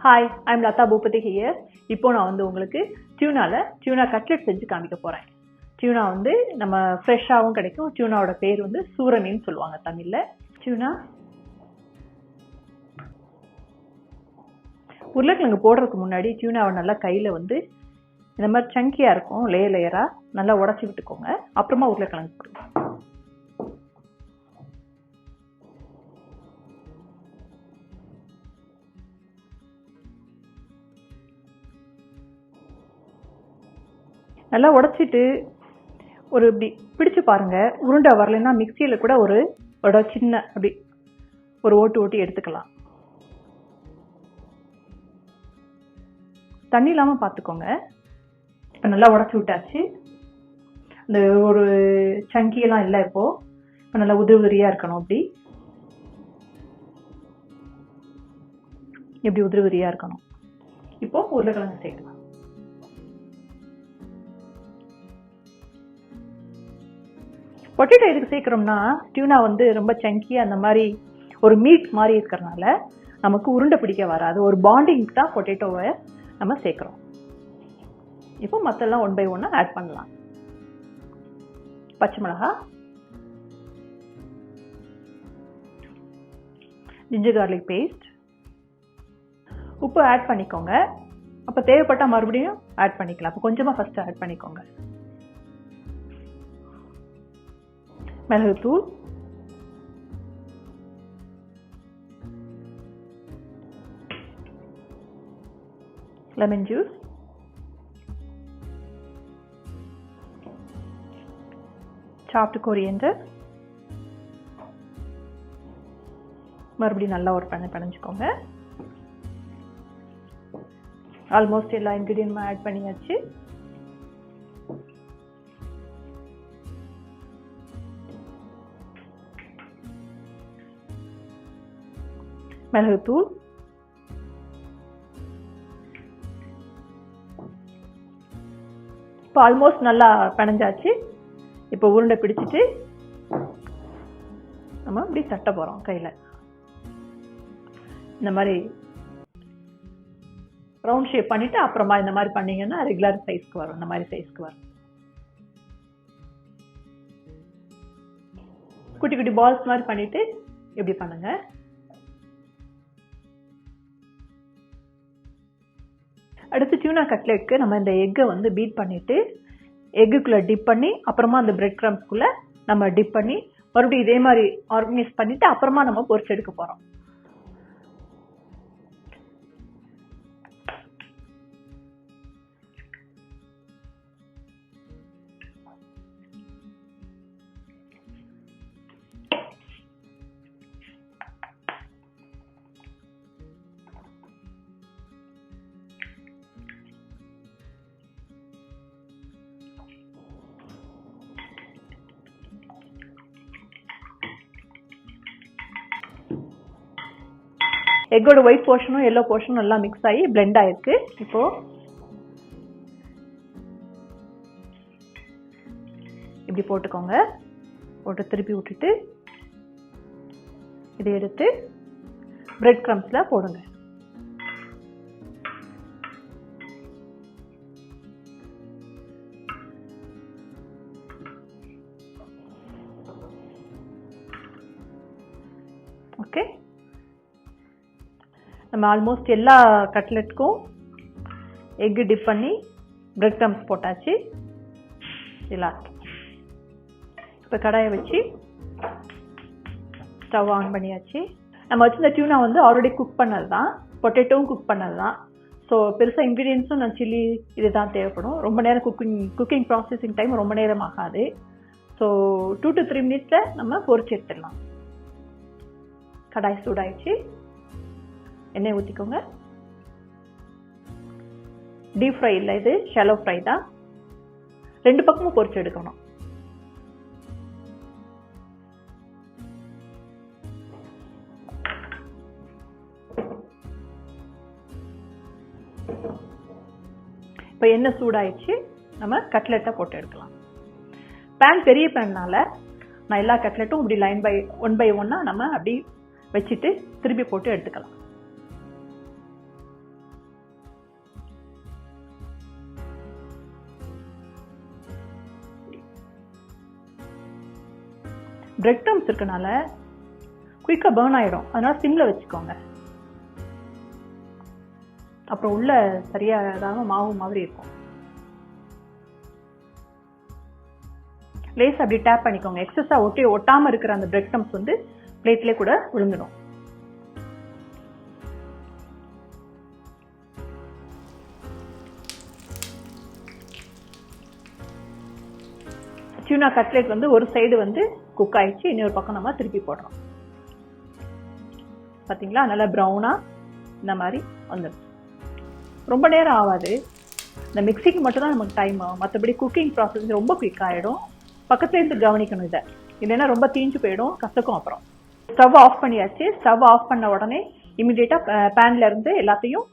Hi, I'm Lata Bhupati here. இப்போ நான் வந்து உங்களுக்கு டியூனா கட்லெட் செஞ்சு காமிக்க போறேன். டியூனா வந்து நம்ம ஃப்ரெஷ்ஷாவும் கிடைக்கும். டியூனாவோட பேர் வந்து சூரமீன் சொல்லுவாங்க தமிழ்ல. டியூனா உருளைக்கிழங்கு போடுறதுக்கு முன்னாடி டியூனாவை நல்லா கையில வந்து இந்த மாதிரி சங்கியா இருக்கும், லேயரா நல்லா உடச்சி விட்டுக்கோங்க. அப்புறமா உருளைக்கிழங்கு போடுங்க. நல்லா உடச்சிட்டு ஒரு இப்படி பிடிச்சு பாருங்க. உருண்டை வரலைன்னா மிக்சியில கூட ஒரு சின்ன அப்படி ஒரு ஓட்டி எடுத்துக்கலாம். தண்ணி இல்லாம பார்த்துக்கோங்க. இப்போ நல்லா உடச்சி விட்டாச்சு. இந்த ஒரு சங்கியெல்லாம் இல்லை. இப்போ நல்லா உதிரியா இருக்கணும். இப்படி உதிரியா இருக்கணும். இப்போ உருளைக்கிழங்கு சேர்க்கலாம். பொட்டேட்டோ எதுக்கு சேர்க்கிறோம்னா, டியூனா வந்து ரொம்ப சங்கியா அந்த மாதிரி ஒரு மீட் மாதிரி இருக்கிறதுனால நமக்கு உருண்டை பிடிக்க வராது. ஒரு பாண்டிங்க்கு தான் பொட்டேட்டோவை நம்ம சேர்க்கிறோம். இப்போ மற்றெல்லாம் 1 by 1 ஆட் பண்ணலாம். பச்சை மிளகாய், ஜிஞ்சர் கார்லிக் பேஸ்ட், உப்பு ஆட் பண்ணிக்கோங்க. அப்போ தேவைப்பட்டால் மறுபடியும் ஆட் பண்ணிக்கலாம். அப்போ கொஞ்சமாக ஃபர்ஸ்ட் ஆட் பண்ணிக்கோங்க. மிளகுத்தூள், லெமன் ஜூஸ், சாப்டு கொரியண்டர், மறுபடியும் நல்லா ஒரு பிணைஞ்சுக்கோங்க. ஆல்மோஸ்ட் எல்லா இன்கிரீடியன்ட்டும் ஆட் பண்ணியாச்சு. மிளகுத்தூள், இப்போ ஆல்மோஸ்ட் நல்லா பிணைஞ்சாச்சு. இப்போ உருண்டை பிடிச்சிட்டு நம்ம இப்படி தட்ட போறோம் கையில. இந்த மாதிரி ரவுண்ட் ஷேப் பண்ணிட்டு அப்புறமா இந்த மாதிரி பண்ணீங்கன்னா ரெகுலர் சைஸ்க்கு வரும். இந்த மாதிரி சைஸ்க்கு வரும். குட்டி குட்டி பால்ஸ் மாதிரி பண்ணிட்டு இப்படி பண்ணுங்க. அடுத்து டியூனா கட்லெட்க்கு நம்ம இந்த எக்கை வந்து பீட் பண்ணிட்டு எக்குக்குள்ள டிப் பண்ணி அப்புறமா அந்த பிரெட் கிரம்ஸ்குள்ள நம்ம டிப் பண்ணி மறுபடியும் இதே மாதிரி ஆர்கனைஸ் பண்ணிட்டு அப்புறமா நம்ம பொரிச்சு எடுக்க போறோம். எக்கோட ஒயிட் போர்ஷனும் எல்லோ போர்ஷனும் நல்லா மிக்ஸ் ஆகி பிளெண்ட் ஆயிருக்கு. இப்போ இப்படி போட்டுக்கோங்க. போட்டு திருப்பி விட்டுட்டு இதை எடுத்து பிரெட் கிரம்ஸ்ல போடுங்க. ஓகே, நம்ம ஆல்மோஸ்ட் எல்லா கட்லெட்க்கும் எக் டிப் பண்ணி பிரெட் கிரம்ஸ் போட்டாச்சு. லாஸ்ட் இப்போ கடாயை வச்சு ஸ்டவ் ஆன் பண்ணியாச்சு. நம்ம வச்சிருந்த டியூனா வந்து ஆல்ரெடி குக் பண்ணது தான், பொட்டேட்டோவும் குக் பண்ணது தான். ஸோ பெருசாக இன்க்ரீடியன்ஸும் நான் சில்லி இது தான் தேவைப்படும். ரொம்ப நேரம் குக்கிங் ப்ராசஸிங் டைம் ரொம்ப நேரம் ஆகாது. ஸோ 2 to 3 minutes நம்ம பொரிச்சு எடுத்துடலாம். கடாய் சூடாயிடுச்சு. எண்ணெய் ஊற்றிக்கோங்க. டீப் ஃப்ரை இல்லை, இது ஷாலோ ஃப்ரை தான். 2 பக்கமும் பொரிச்சு எடுக்கணும். இப்போ எண்ணெய் சூடாயிடுச்சு. நம்ம கட்லெட்டை போட்டு எடுக்கலாம். பேன் பெரிய பேன்னால நான் எல்லா கட்லெட்டும் இப்படி லைன் பை 1 by 1 நம்ம அப்படி வச்சுட்டு திருப்பி போட்டு எடுத்துக்கலாம். பிரெட் க்ரம்ஸ் இருக்கனால குயிக்காக பேர்ன் ஆகிடும். அதனால் சிம்மில் வச்சுக்கோங்க. அப்புறம் உள்ள சரியாக மாவு மாதிரி இருக்கும். லேஸ் அப்படி டேப் பண்ணிக்கோங்க. எக்ஸஸாக ஒட்டாமல் இருக்கிற அந்த பிரெட் க்ரம்ஸ் வந்து பிளேட்லேயே கூட விழுந்துடும். டியூனா கட்லெட் வந்து ஒரு சைடு வந்து குக் ஆயிடுச்சு, இன்னொரு பக்கம் நம்ம திருப்பி போடுறோம். பார்த்தீங்களா, நல்லா ப்ரௌனாக இந்த மாதிரி வந்துடும். ரொம்ப நேரம் ஆகாது. இந்த மிக்சிக்கு மட்டும்தான் நமக்கு டைம் ஆகும். மற்றபடி குக்கிங் ப்ராசஸ் ரொம்ப குயிக் ஆகிடும். பக்கத்துலேருந்து கவனிக்கணும் இதை, இல்லைன்னா ரொம்ப தீஞ்சு போயிடும், கசக்கும். அப்புறம் ஸ்டவ் ஆஃப் பண்ணியாச்சு. ஸ்டவ் ஆஃப் பண்ண உடனே இமிடியேட்டாக பேனில் இருந்து எல்லாத்தையும்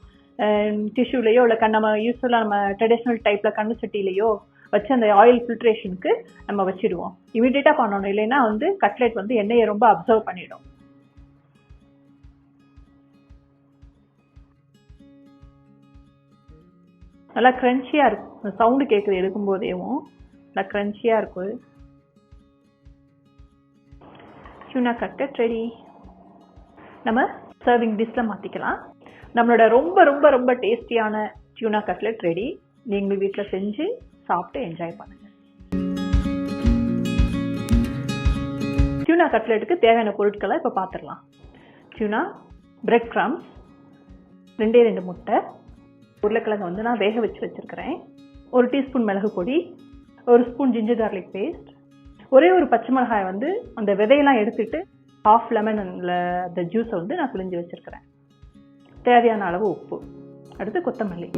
டிஷ்யூலையோ இல்லை நம்ம யூஸ்வலாக நம்ம ட்ரெடிஷ்னல் டைப்பில் கண்ணு சட்டியிலையோ வச்சு அந்த ஆயில் ஃபில்ட்ரேஷனுக்கு நம்ம வச்சிடுவோம். இமிடியேட்டாக பண்ணணும், இல்லைன்னா வந்து கட்லெட் வந்து எண்ணெயை ரொம்ப அப்சர்வ் பண்ணிடும். நல்லா க்ரன்ச்சியாக இருக்கும். சவுண்டு கேட்குது எடுக்கும் போதேவும், நல்லா க்ரன்ச்சியாக இருக்கும். Tuna cutlet ready. நம்ம சர்விங் டிஷ்ஷில் மாற்றிக்கலாம். நம்மளோட ரொம்ப ரொம்ப ரொம்ப டேஸ்டியான டியூனா கட்லெட் ரெடி. நீங்களும் வீட்டில் செஞ்சு சாப்பிட்டு என்ஜாய் பண்ணுங்கள். டியூனா கட்லெட்டுக்கு தேவையான பொருட்களை இப்போ பார்த்துடலாம். டியூனா, பிரெட் க்ரம்ஸ், 2 முட்டை, உருளைக்கிழங்கு வந்து நான் வேக வச்சு வச்சுருக்கிறேன், 1 டீஸ்பூன் மிளகு பொடி, 1 ஸ்பூன் ஜிஞ்சர் கார்லிக் பேஸ்ட், ஒரே ஒரு பச்சை மிளகாய் வந்து அந்த விதையெல்லாம் எடுத்துட்டு ½ லெமனில் அந்த ஜூஸை வந்து நான் பிழிஞ்சு வச்சுருக்கிறேன். தேவையான அளவு உப்பு, அடுத்து கொத்தமல்லி.